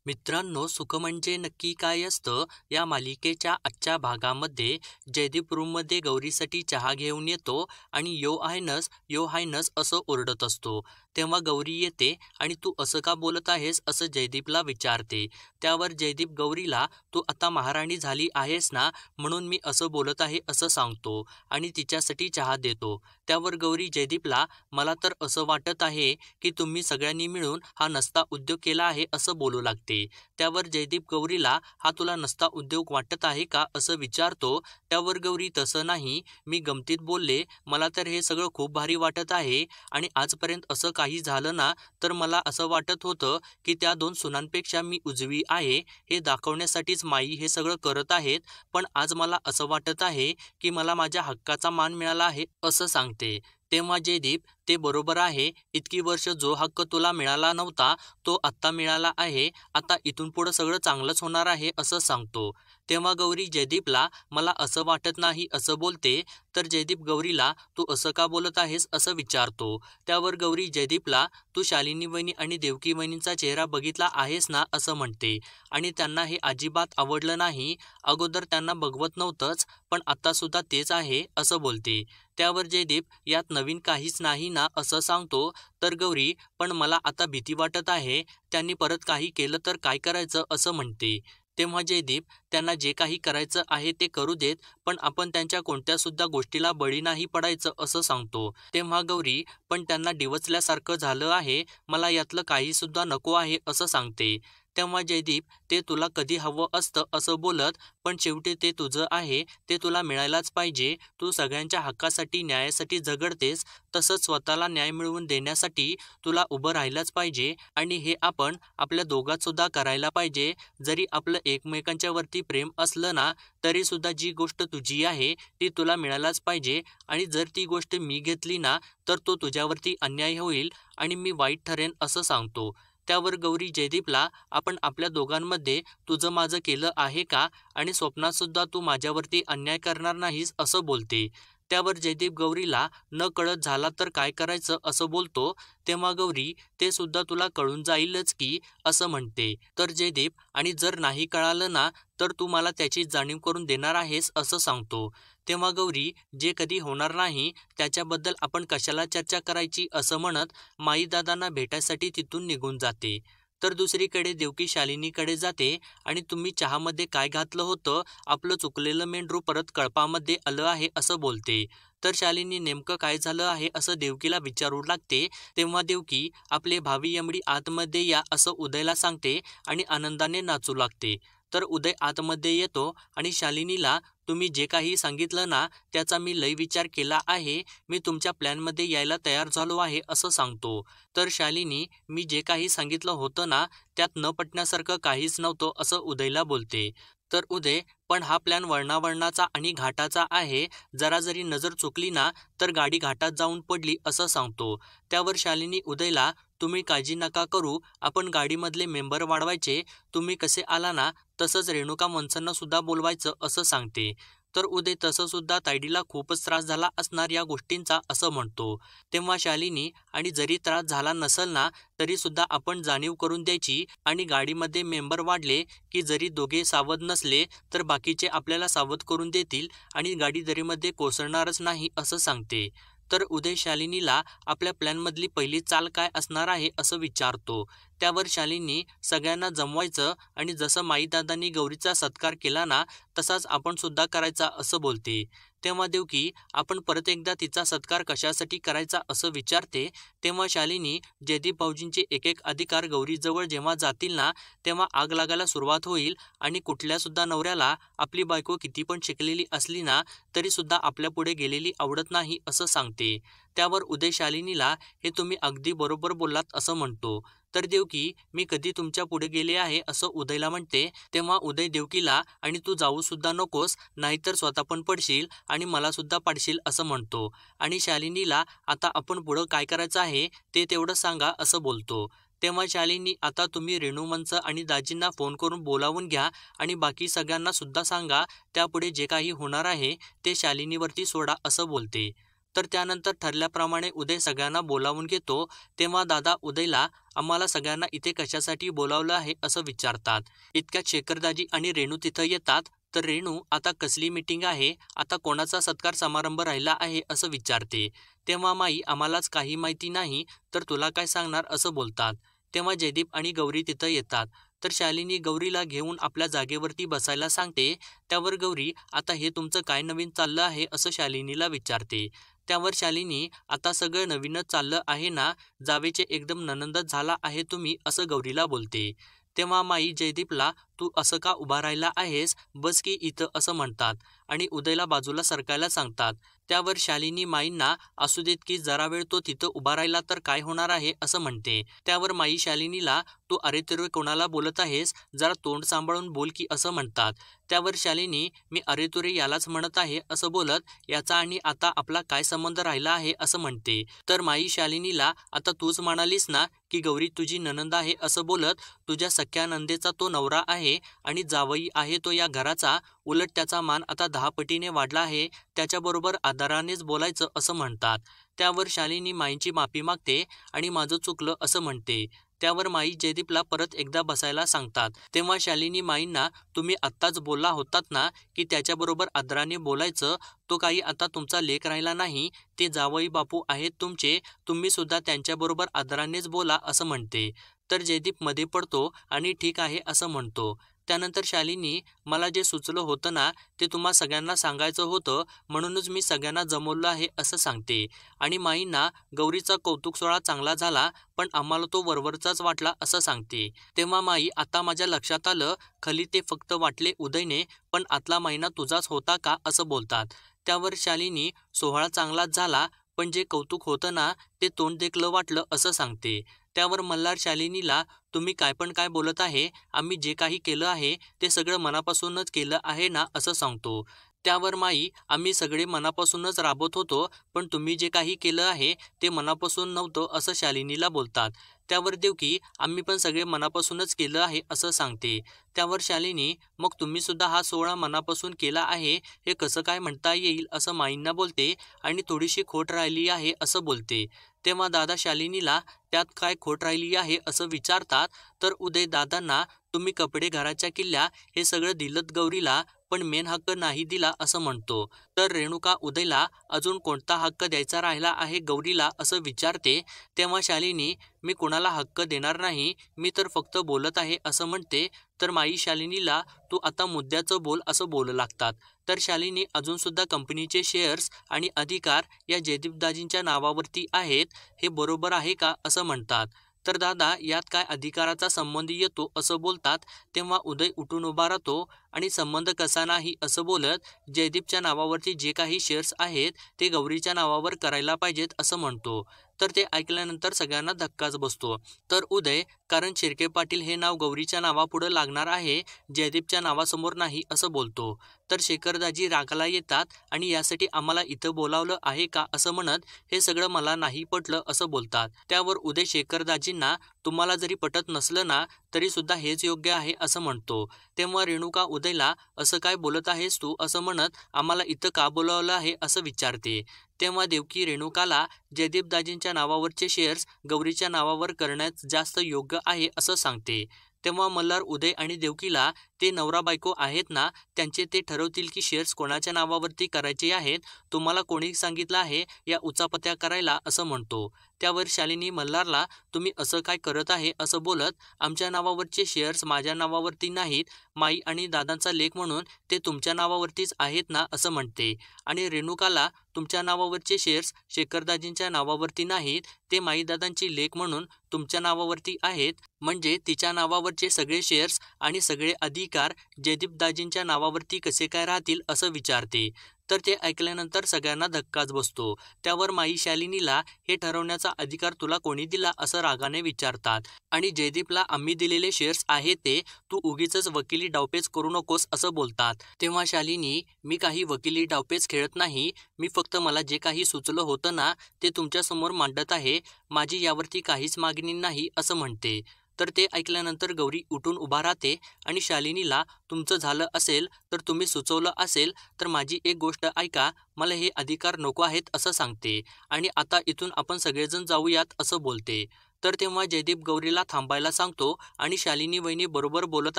मित्रांनो, सुख म्हणजे नक्की काय असतं या मालिकेच्या आजच्या भागामध्ये जयदीप रूममध्ये गौरीसाठी चहा घेऊन येतो आणि यो हायनस असं ओरडत असतो. तेव्हा गौरी येते आणि तू असं का बोलत आहेस असं जयदीपला विचारते. त्यावर जयदीप गौरीला तू आता महाराणी झाली आहेस ना, म्हणून मी असं बोलत आहे असं सांगतो आणि तिच्यासाठी चहा देतो. त्यावर गौरी जयदीपला मला तर असं वाटत आहे की तुम्ही सगळ्यांनी मिळून हा नसता उद्योग केला आहे असं बोलू लागते. त्यावर जयदीप गौरीला हा तुला नसता उद्योग वाटत आहे का असं विचारतो. त्यावर गौरी तसं नाही, मी गमतीत बोलले, मला तर हे सगळं खूप भारी वाटत आहे आणि आजपर्यंत असं काही झालं ना तर मला असं वाटत होतं की त्या दोन सुनांपेक्षा मी उजवी आहे हे दाखवण्यासाठीच माई हे सगळं करत आहेत, पण आज मला असं वाटत आहे की मला माझ्या हक्काचा मान मिळाला आहे असं सांगते. तेव्हा जयदीप, ते बरोबर आहे, इतकी वर्ष जो हक्क तुला मिळाला नव्हता तो आत्ता मिळाला आहे, आता इथून पुढं सगळं चांगलंच होणार आहे असं सांगतो. तेव्हा गौरी जयदीपला मला असं वाटत नाही असं बोलते. तर जयदीप गौरीला तू असं का बोलत आहेस असं विचारतो. त्यावर गौरी जयदीपला तू शालिनी वहिनी आणि देवकी वहिनींचा चेहरा बघितला आहेस ना असं म्हणते आणि त्यांना हे अजिबात आवडलं नाही. अगोदर त्यांना बघवत नव्हतंच, पण आता सुद्धा तेच आहे असं बोलते. त्यावर जयदीप, यात नवीन काहीच नाही ना असं सांगतो. तर गौरी, पण मला आता भीती वाटत आहे, त्यांनी परत काही केलं तर काय करायचं असं म्हणते. तेव्हा जयदीप, त्यांना जे काही करायचं आहे ते करू देत, पण आपण त्यांच्या कोणत्या सुद्धा गोष्टीला बळी नाही पडायचं असं सांगतो. तेव्हा गौरी, पण त्यांना डिवचल्यासारखं झालं आहे, मला यातलं काही सुद्धा नको आहे असं सांगते. तेव्हा जयदीप, ते तुला कधी हवं असतं असं बोलत, पण शेवटी ते तुझं आहे, ते तुला मिळायलाच पाहिजे. तू सगळ्यांच्या हक्कासाठी न्यायासाठी झगडतेस, तसंच स्वतःला न्याय मिळवून देण्यासाठी तुला उभं राहिलाच पाहिजे आणि हे आपण आपल्या दोघात सुद्धा करायला पाहिजे. जरी आपलं एकमेकांच्या वरती प्रेम असलं ना तरी सुद्धा जी गोष्ट तुझी आहे ती तुला मिळायलाच पाहिजे आणि जर ती गोष्ट मी घेतली ना तर तो तुझ्यावरती अन्याय होईल आणि मी वाईट ठरेन असं सांगतो. त्यावर गौरी जयदीपला, आपण आपल्या दोघांमध्ये तुझं माझं केलं आहे का आणि स्वप्नात सुद्धा तू माझ्यावरती अन्याय करणार नाहीस असं बोलते. त्यावर जयदीप गौरीला न कळत झाला तर काय करायचं असं बोलतो. तेव्हा गौरी, ते सुद्धा तुला कळून जाईलच की असं म्हणते. तर जयदीप, आणि जर नाही कळालं ना तर तू मला त्याची जाणीव करून देणार आहेस असं सांगतो. तेव्हा गौरी, जे कधी होणार नाही त्याच्याबद्दल आपण कशाला चर्चा करायची असं म्हणत माईदादांना भेटायसाठी तिथून निघून जाते. तर दुसरीकडे देवकी शालिनीकडे जाते आणि तुम्ही चहामध्ये काय घातलं होतं, आपलं चुकलेलं मेंढरू परत कळपामध्ये आलं आहे असं बोलते. तर शालिनी नेमकं काय झालं आहे असं देवकीला विचारू लागते. तेव्हा देवकी, आपले भावी यमडी आतमध्ये या असं उदयला सांगते आणि आनंदाने नाचू लागते. तर उदय आतमध्ये येतो आणि शालिनीला, तुम्ही जे काही सांगितलं ना त्याचा मी लय विचार केला आहे, मी तुमच्या प्लॅनमध्ये यायला तयार झालो आहे असं सांगतो. तर शालिनी, मी जे काही सांगितलं होतं ना त्यात न पटण्यासारखं काहीच नव्हतं असं उदयला बोलते. तर उदय, पण हा प्लॅन वळणावळणाचा आणि घाटाचा आहे, जरा जरी नजर चुकली ना तर गाडी घाटात जाऊन पडली असं सांगतो. त्यावर शालिनी उदयला, तुम्ही काळजी नका करू, आपण गाडीमधले मेंबर वाढवायचे, तुम्ही कसे आला ना तसंच रेणुका मनसंना सुद्धा बोलवायचं असं सांगते. तर उदय, तसं सुद्धा तायडीला खूपच त्रास झाला असणार या गोष्टींचा असं म्हणतो. तेव्हा शालिनी, आणि जरी त्रास झाला नसल ना तरी सुद्धा आपण जाणीव करून द्यायची आणि गाडीमध्ये मेंबर वाढले की जरी दोघे सावध नसले तर बाकीचे आपल्याला सावध करून देतील आणि गाडी दरीमध्ये कोसळणारच नाही असं सांगते. तर उदय शालिनीला आपल्या प्लॅनमधली पहिली चाल काय असणार आहे असं विचारतो. त्यावर शालिनी, सगळ्यांना जमवायचं आणि जसं माईदादांनी गौरीचा सत्कार केला ना तसाच आपण सुद्धा करायचा असं बोलते. तेव्हा देवकी, आपण परत एकदा तिचा सत्कार कशासाठी करायचा असं विचारते. तेव्हा शालिनी, जयदीप भाऊजींचे एक एक अधिकार गौरीजवळ जेव्हा जातील ना तेव्हा आग लागायला सुरुवात होईल आणि कुठल्या सुद्धा नवऱ्याला आपली बायको किती पण शिकलेली असली ना तरी सुद्धा आपल्या पुढे गेलेली आवडत नाही असं सांगते. त्यावर उदय शालिनीला, हे तुम्ही अगदी बरोबर बोललात असं म्हणतो. तर देवकी, मी कधी तुमच्या पुढे गेले आहे असं उदयला म्हणते. तेव्हा उदय देवकीला, आणि तू जाऊ सुद्धा नकोस, नाहीतर स्वतः पण पडशील आणि मला सुद्धा पाडशील असं म्हणतो. आणि शालिनीला, आता आपण पुढं काय करायचं आहे ते तेवढं सांगा असं बोलतो. तेव्हा शालिनी, आता तुम्ही रेणुमंच आणि दाजींना फोन करून बोलावून घ्या आणि बाकी सगळ्यांना सुद्धा सांगा, त्यापुढे जे काही होणार आहे ते शालिनीवरती सोडा असं बोलते. तर त्यानंतर ठरल्याप्रमाणे उदय सगळ्यांना बोलावून घेतो. तेव्हा दादा उदयला आम्हाला सगळ्यांना इथे कशासाठी बोलावलं आहे असं विचारतात. इतक्यात शेखरदाजी आणि रेणू तिथं येतात. तर रेणू आता कसली मीटिंग आहे, आता कोणाचा सत्कार समारंभ राहिला आहे असं विचारते. तेव्हा माई आम्हालाच काही माहिती नाही, तर तुला काय सांगणार असं बोलतात. तेव्हा जयदीप आणि गौरी तिथं येतात. तर शालिनी गौरीला घेऊन आपल्या जागेवरती बसायला सांगते. त्यावर गौरी आता हे तुमचं काय नवीन चाललं आहे असं शालिनीला विचारते. त्यावर शालिनी आता सगळं नवीनच चाललं आहे ना, जावेचे एकदम ननंदच झाला आहे तुम्ही असं गौरीला बोलते. तेव्हा माई जयदीपला तू असं का उभा राहिला आहेस, बस की इथं असं म्हणतात आणि उदयला बाजूला सरकायला सांगतात. त्यावर शालिनी माईंना असू देत की जरा वेळ तो तिथं उभा राहिला तर काय होणार आहे असं म्हणते. त्यावर माई शालिनीला तू अरे तुरे कोणाला बोलत आहेस, जरा तोंड सांभाळून बोल की असं म्हणतात. त्यावर शालिनी मी अरे तुरे यालाच म्हणत आहे असं बोलत याचा आणि आता आपला काय संबंध राहिला आहे असं म्हणते. तर माई शालिनीला आता तूच म्हणालीस ना की गौरी तुझी ननंद आहे असं बोलत तुझ्या सख्या नंदेचा तो नवरा आहे आणि जावई आहे तो या घराचा, उलट त्याचा मान आता 10 पटीने वाढला आहे, त्याच्याबरोबर आदरानेच बोलायचं असं म्हणतात. त्यावर शालिनी माईंची माफी मागते आणि माझं चुकलं असं म्हणते. त्यावर माई जयदीपला परत एकदा बसायला सांगतात. तेव्हा शालिनी माईंना तुम्ही आत्ताच बोलला होतात ना की त्याच्याबरोबर आदराने बोलायचं, तो काही आता तुमचा लेक राहिला नाही, ते जावई बापू आहेत तुमचे, तुम्ही सुद्धा त्यांच्याबरोबर आदरानेच बोला असं म्हणते. तर जयदीप मध्ये पडतो आणि ठीक आहे असं म्हणतो. त्यानंतर शालिनी मला जे सुचलं होतं ना ते तुम्हा सगळ्यांना सांगायचं होतं, म्हणूनच मी सगळ्यांना जमवलं आहे असं सांगते. आणि माईंना गौरीचा कौतुक सोहळा चांगला झाला, पण आम्हाला तो वरवरचाच वाटला असं सांगते. तेव्हा माई आता माझ्या लक्षात आलं, खली ते फक्त वाटले उदयने, पण आतला महिना तुझाच होता का असं बोलतात. त्यावर शालिनी सोहळा चांगलाच झाला, पण जे कौतुक होतं ना ते तोंड देखलं वाटलं असं सांगते. त्यावर मल्हार शालिनीला तुम्ही काय पण काय बोलत आहे, आम्ही जे काही केलं आहे ते सगळं मनापासूनच केलं आहे ना असं सांगतो. त्यावर माई आम्ही सगळे मनापासूनच राबत होतो, पण तुम्ही जे काही केलं आहे ते मनापासून नव्हतं असं शालिनीला बोलतात. त्यावर देवकी आम्ही पण सगळे मनापासूनच केलं आहे असं सांगते. त्यावर शालिनी मग तुम्ही सुद्धा हा सोहळा मनापासून केला आहे हे कसं काय म्हणता येईल असं माईंना बोलते आणि थोडीशी खोट राहिली आहे असं बोलते. तेव्हा दादा शालिनीला त्यात काय खोट राहिली आहे असं विचारतात. तर उदय दादांना तुम्ही कपडे घराच्या किल्ल्या हे सगळं दिलत गौरीला, पण मेन हक्क नाही दिला असं म्हणतो. तर रेणुका उदयला अजून कोणता हक्क द्यायचा राहिला आहे गौरीला असं विचारते. तेव्हा शालिनी मी कोणाला हक्क देणार नाही, मी तर फक्त बोलत आहे असं म्हणते. तर माई शालिनीला तू आता मुद्द्याचं बोल असं बोलू लागतात. तर शालिनी अजून सुद्धा कंपनीचे शेअर्स आणि अधिकार या जयदीपदाजींच्या नावावरती आहेत, हे बरोबर आहे का असं म्हणतात. तर दादा यात काय अधिकाराचा संबंध येतो असं बोलतात. तेव्हा उदय उठून उभा राहतो आणि संबंध कसा नाही असं बोलत जयदीपच्या नावावरती जे काही शेअर्स आहेत ते गौरीच्या नावावर करायला पाहिजेत असं म्हणतो. तर ते ऐकल्यानंतर सगळ्यांना धक्काच बसतो. तर उदय कारण शिर्के पाटील हे नाव गौरीच्या नावापुढं लागणार आहे, जयदीपच्या नावासमोर नाही असं बोलतो. तर शेखरदाजी रागाला येतात आणि यासाठी आम्हाला इथं बोलावलं आहे का असं म्हणत हे सगळं मला नाही पटलं असं बोलतात. त्यावर उदय शेखरदाजींना तुम्हाला जरी पटत नसलं ना तरी सुद्धा हेच योग्य आहे असं म्हणतो. तेव्हा रेणुका उदयला असं काय बोलत आहेस तू असं म्हणत आम्हाला इथं का बोलावलं आहे असं विचारते. तेव्हा देवकी रेणुकाला जयदीपदाजींच्या नावावरचे शेअर्स गौरीच्या नावावर करण्यात जास्त योग्य आहे असं सांगते. तेव्हा मल्हार उदय आणि देवकीला ते नवरा बायको आहेत ना त्यांचे ते ठरवतील की शेअर्स कोणाच्या नावावरती करायचे आहेत, तुम्हाला कोणी सांगितलं आहे या उचापत्या करायला असं म्हणतो. त्यावर शालिनी मल्हारला तुम्ही असं काय करत आहे असं बोलत आमच्या नावावरचे शेअर्स माझ्या नावावरती नाहीत, माई आणि दादांचा लेख म्हणून ते तुमच्या नावावरतीच आहेत ना असं म्हणते. आणि रेणुकाला तुमच्या नावावरचे शेअर्स शेखरदाजींच्या नावावरती नाहीत, ते माईदादांची लेख म्हणून तुमच्या नावावरती आहेत, म्हणजे तिच्या नावावरचे सगळे शेअर्स आणि सगळे अधिकार जयदीपदाजींच्या नावावरती कसे काय राहतील असं विचारते. तर ते ऐकल्यानंतर सगळ्यांना धक्काच बसतो. त्यावर माई शालिनीला हे ठरवण्याचा अधिकार तुला कोणी दिला असं रागाने विचारतात. आणि जयदीपला आम्ही दिलेले शेअर्स आहे ते तू उगीचच वकिली डावपेच करू नकोस असं बोलतात. तेव्हा शालिनी मी काही वकिली डावपेच खेळत नाही, मी फक्त मला जे काही सुचलं होतं ना ते तुमच्या समोर मांडत आहे, माझी यावरती काहीच मागणी नाही असं म्हणते. तर ते ऐकल्यानंतर गौरी उठून उभा राहते आणि शालिनीला तुमचं झालं असेल तर तुम्ही सुचवलं असेल तर माझी एक गोष्ट ऐका, मला हे अधिकार नको आहेत असं सांगते आणि आता इथून आपण सगळेजण जाऊयात असं बोलते. तर तेव्हा जयदीप गौरीला थांबायला सांगतो आणि शालिनी वहिनी बरोबर बोलत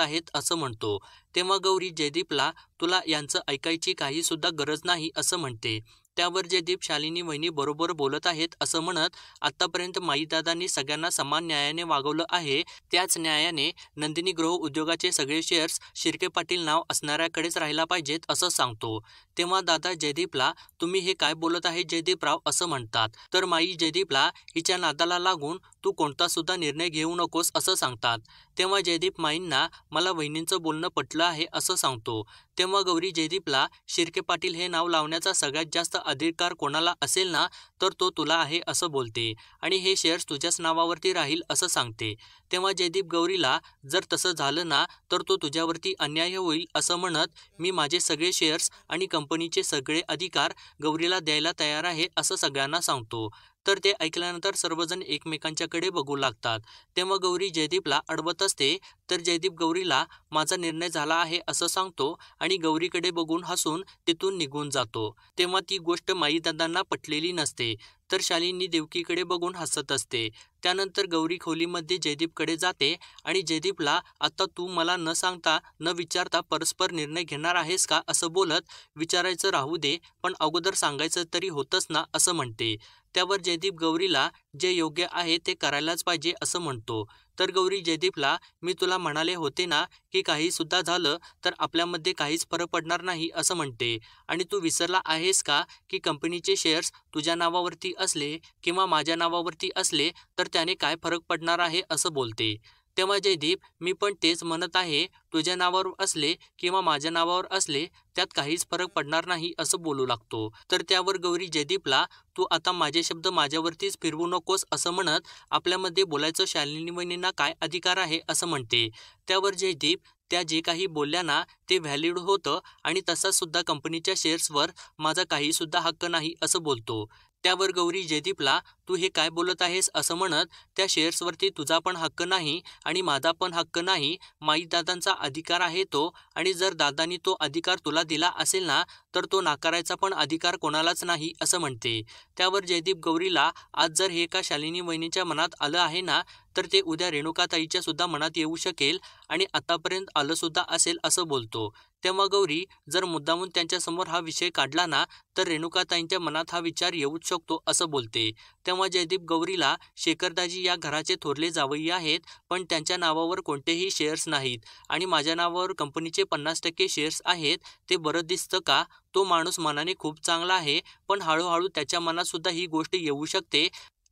आहेत असं म्हणतो. तेव्हा गौरी जयदीपला तुला यांचं ऐकायची काही सुद्धा गरज नाही असं म्हणते. त्यावर जयदीप शालिनी वहिनी बरोबर बोलत आहेत असं म्हणत आतापर्यंत माईदादांनी सगळ्यांना समान न्यायाने वागवलं आहे, त्याच न्यायाने नंदिनी गृह उद्योगाचे सगळे शेअर्स शिर्के पाटील नाव असणाऱ्याकडेच राहायला पाहिजेत असं सांगतो. तेव्हा दादा जयदीपला तुम्ही हे काय बोलत आहे जयदीपराव असं म्हणतात. तर माई जयदीपला हिच्या नादाला लागून तू कोणता सुद्धा निर्णय घेऊ नकोस असं सांगतात. तेव्हा जयदीप माईंना मला वहिनींचं बोलणं पटलं आहे असं सांगतो. तेव्हा गौरी जयदीपला शिर्के पाटील हे नाव लावण्याचा सगळ्यात जास्त अधिकार कोणाला असेल ना तर तो तुला आहे असं बोलते आणि हे शेअर्स तुझ्याच नावावरती राहील असं सांगते. तेव्हा जयदीप गौरीला जर तसं झालं ना तर तो तुझ्यावरती अन्याय होईल असं म्हणत मी माझे सगळे शेअर्स आणि कंपनीचे सगळे अधिकार गौरीला द्यायला तयार आहे असं सगळ्यांना सांगतो. तर ते ऐकल्यानंतर सर्वजण एकमेकांच्याकडे बघू लागतात. तेव्हा गौरी जयदीपला अडवत असते तर जयदीप गौरीला माझा निर्णय झाला आहे असं सांगतो आणि गौरीकडे बघून हसून तिथून निघून जातो. तेव्हा ती गोष्ट माईदादांना पटलेली नसते तर शालिनी देवकीकडे बघून हसत असते. त्यानंतर गौरी खोलीमध्ये जयदीपकडे जाते आणि जयदीपला आता तू मला न सांगता न विचारता परस्पर निर्णय घेणार आहेस का असं बोलत विचारायचं राहू दे पण अगोदर सांगायचं तरी होतंच ना असं म्हणते. त्यावर जयदीप गौरीला जे योग्य आहे ते करायलाच पाहिजे असं म्हणतो. तर गौरी जयदीपला मी तुला म्हणाले होते ना की काही सुद्धा झालं तर आपल्यामध्ये काहीच फरक पडणार नाही असं म्हणते आणि तू विसरला आहेस का की कंपनीचे शेअर्स तुझ्या नावावरती असले किंवा माझ्या नावावरती असले तर त्याने काय फरक पडणार आहे असं बोलते. तेव्हा जयदीप मी पण तेच म्हणत आहे, तुझ्या नावावर असले किंवा माझ्या नावावर असले त्यात काहीच फरक पडणार नाही असं बोलू लागतो. तर त्यावर गौरी जयदीपला तू आता माझे शब्द माझ्यावरतीच फिरवू नकोस असं म्हणत आपल्यामध्ये बोलायचं शालिनी वहिनींना काय अधिकार आहे असं म्हणते. त्यावर जयदीप त्या जे काही बोलल्या ना ते व्हॅलिड होतं आणि तसाच सुद्धा कंपनीच्या शेअर्सवर माझा काही सुद्धा हक्क नाही असं बोलतो. त्यावर गौरी जयदीपला तू हे काय बोलत आहेस असं म्हणत त्या शेअर्सवरती तुझा पण हक्क नाही आणि माझा पण हक्क नाही, माईदादांचा अधिकार आहे तो आणि जर दादांनी तो अधिकार तुला दिला असेल ना तर तो नाकारायचा पण अधिकार कोणालाच नाही असं म्हणते. त्यावर जयदीप गौरीला आज जर हे का शालिनी वहिनीच्या मनात आलं आहे ना तर ते उद्या रेणुकाताईच्या सुद्धा मनात येऊ शकेल आणि आतापर्यंत आलं सुद्धा असेल असं बोलतो. तेव्हा गौरी जर मुद्दामून त्यांच्यासमोर हा विषय काढला ना तर रेणुकाताईंच्या मनात हा विचार येऊच शकतो असं बोलते. तेव्हा जयदीप गौरीला शेखरदाजी या घराचे थोरले जावई आहेत पण त्यांच्या नावावर कोणतेही शेअर्स नाहीत आणि माझ्या नावावर कंपनीचे 50% शेअर्स आहेत, ते बरं दिसतं का? तो माणूस मनाने खूप चांगला आहे पण हळूहळू त्याच्या मनात सुद्धा ही गोष्ट येऊ शकते,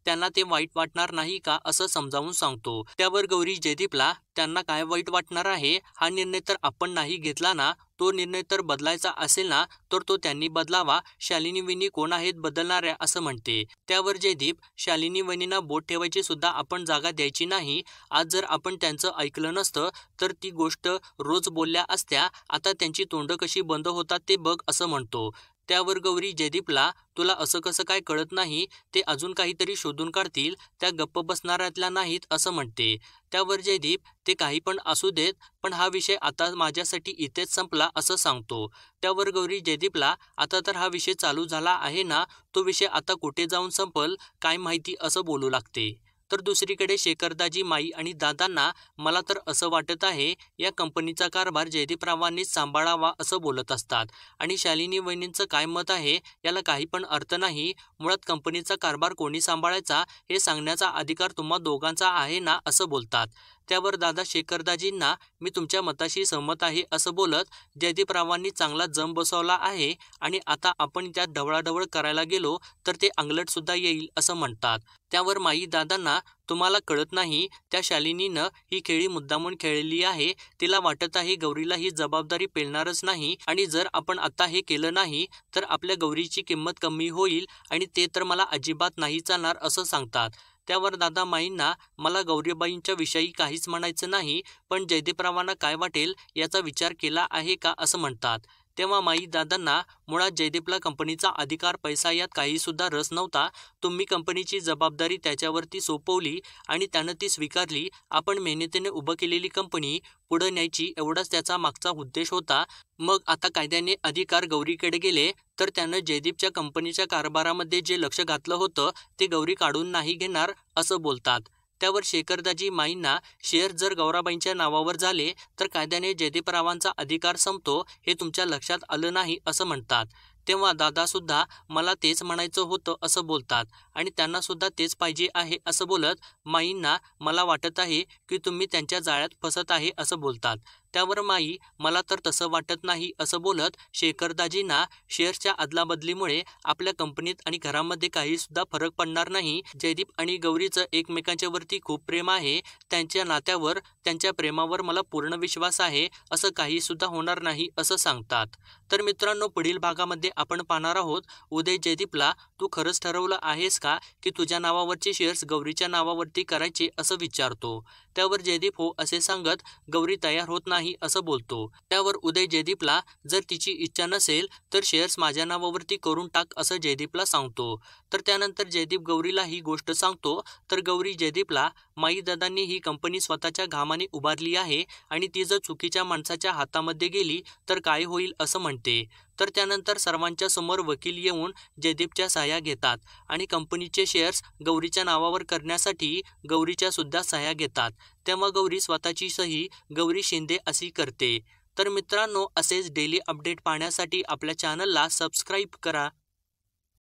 त्यांना ते वाईट वाटणार नाही का असं समजावून सांगतो. त्यावर गौरी जयदीपला त्यांना काय वाईट वाटणार आहे, हा निर्णय तर आपण नाही घेतला ना, तो निर्णय तर बदलायचा असेल ना तर तो त्यांनी बदलावा, शालिनी वहिनी कोण आहेत बदलणाऱ्या असं म्हणते. त्यावर जयदीप शालिनी वहिनींना बोट ठेवायची सुद्धा आपण जागा द्यायची नाही, आज जर आपण त्यांचं ऐकलं नसतं तर ती गोष्ट रोज बोलल्या असत्या, आता त्यांची तोंड कशी बंद होतात ते बघ असं म्हणतो. त्यावर गौरी जयदीपला तुला असं कसं काय कळत नाही, ते अजून काहीतरी शोधून काढतील, त्या गप्प बसणाऱ्यातल्या नाहीत असं म्हणते. त्यावर जयदीप ते काही पण असू देत पण हा विषय आता माझ्यासाठी इथेच संपला असं सांगतो. त्यावर गौरी जयदीपला आता तर हा विषय चालू झाला आहे ना, तो विषय आता कुठे जाऊन संपल काय माहिती असं बोलू लागते. तर दुसरीकडे शेखरदाजी माई आणि दादांना मला तर असं वाटत आहे या कंपनीचा कारभार जयदीपरावांनीच सांभाळावा असं बोलत असतात आणि शालिनी वहिनींचं काय मत आहे याला काही पण अर्थ नाही, मुळात कंपनीचा कारभार कोणी सांभाळायचा हे सांगण्याचा अधिकार तुम्हा दोघांचा आहे ना असं बोलतात. त्यावर दादा शेखरदाजींना मी तुमच्या मताशी सहमत आहे असं बोलत जयदीपरावांनी चांगला जम बसवला आहे आणि आता आपण त्यात ढवळाढवळ करायला गेलो तर ते अंगलट सुद्धा येईल असं म्हणतात. त्यावर माई दादांना तुम्हाला कळत नाही, त्या शालिनीनं ही खेळी मुद्दामून खेळली आहे, तिला वाटत आहे गौरीला ही जबाबदारी पेलणारच नाही आणि जर आपण आता हे केलं नाही तर आपल्या गौरीची किंमत कमी होईल आणि ते तर मला अजिबात नाही चालणार असं सांगतात. त्यावर दादा माईंना मला गौरीबाईंच्या विषयी काहीच म्हणायचं नाही पण जयदीपरावांना काय वाटेल याचा विचार केला आहे का असं म्हणतात. तेव्हा माई दादांना मुळात जयदीपला कंपनीचा अधिकार पैसा यात काही सुद्धा रस नव्हता. तुम्ही कंपनीची जबाबदारी त्याच्यावरती सोपवली आणि त्यानं ती स्वीकारली. आपण मेहनतीने उभं केलेली कंपनी पुढे न्यायची एवढाच त्याचा मागचा उद्देश होता. मग आता कायद्याने अधिकार गौरीकडे गेले तर त्यानं जयदीपच्या कंपनीच्या कारभारामध्ये जे लक्ष घातलं होतं ते गौरी काढून नाही घेणार असं बोलतात. त्यावर शेखरदाजी माईंना शेअर जर गौराबाईंच्या नावावर झाले तर कायद्याने जयदीपरावांचा अधिकार संपतो हे तुमच्या लक्षात आलं नाही असं म्हणतात. तेव्हा दादासुद्धा मला तेच म्हणायचं होतं असं बोलतात आणि त्यांना सुद्धा तेच पाहिजे आहे असं बोलत माईंना मला वाटत आहे की तुम्ही त्यांच्या जाळ्यात फसत आहे असं बोलतात. त्यावर माई मला तर तसं वाटत नाही असं बोलत शेखरदाजींना शेअर्सच्या अदलाबदलीमुळे आपल्या कंपनीत आणि घरामध्ये काही सुद्धा फरक पडणार नाही. जयदीप आणि गौरीचं एकमेकांच्या वरती खूप प्रेम आहे. त्यांच्या नात्यावर त्यांच्या प्रेमावर मला पूर्ण विश्वास आहे. असं काही सुद्धा होणार नाही असं सांगतात. तर मित्रांनो पुढील भागामध्ये आपण पाहणार आहोत उदय जयदीपला तू खरंच ठरवलं आहेस का की तुझ्या नावावरचे शेअर्स गौरीच्या नावावरती करायचे असं विचारतो. त्यावर जयदीप हो असे सांगत गौरी तयार होत नाही असं बोलतो. त्यावर उदय जयदीपला जर तिची इच्छा नसेल तर शेअर्स माझ्या नावावरती करून टाक असं जयदीपला सांगतो. तर त्यानंतर जयदीप गौरीला ही गोष्ट सांगतो. तर गौरी जयदीपला माई दादांनी ही कंपनी स्वतःच्या घामाने उभारली आहे आणि ती जर चुकीच्या माणसाच्या हातामध्ये गेली तर काय होईल असं म्हणते. तर त्यानंतर सर्वांच्या समोर वकील येऊन जयदीपच्या सह्या घेतात आणि कंपनीचे शेअर्स गौरीच्या नावावर करण्यासाठी गौरीच्या सुद्धा सह्या घेतात. तेव्हा गौरी स्वतःची सही गौरी शिंदे अशी करते. तर मित्रांनो असेच डेली अपडेट पाहण्यासाठी आपल्या चॅनलला सबस्क्राईब करा.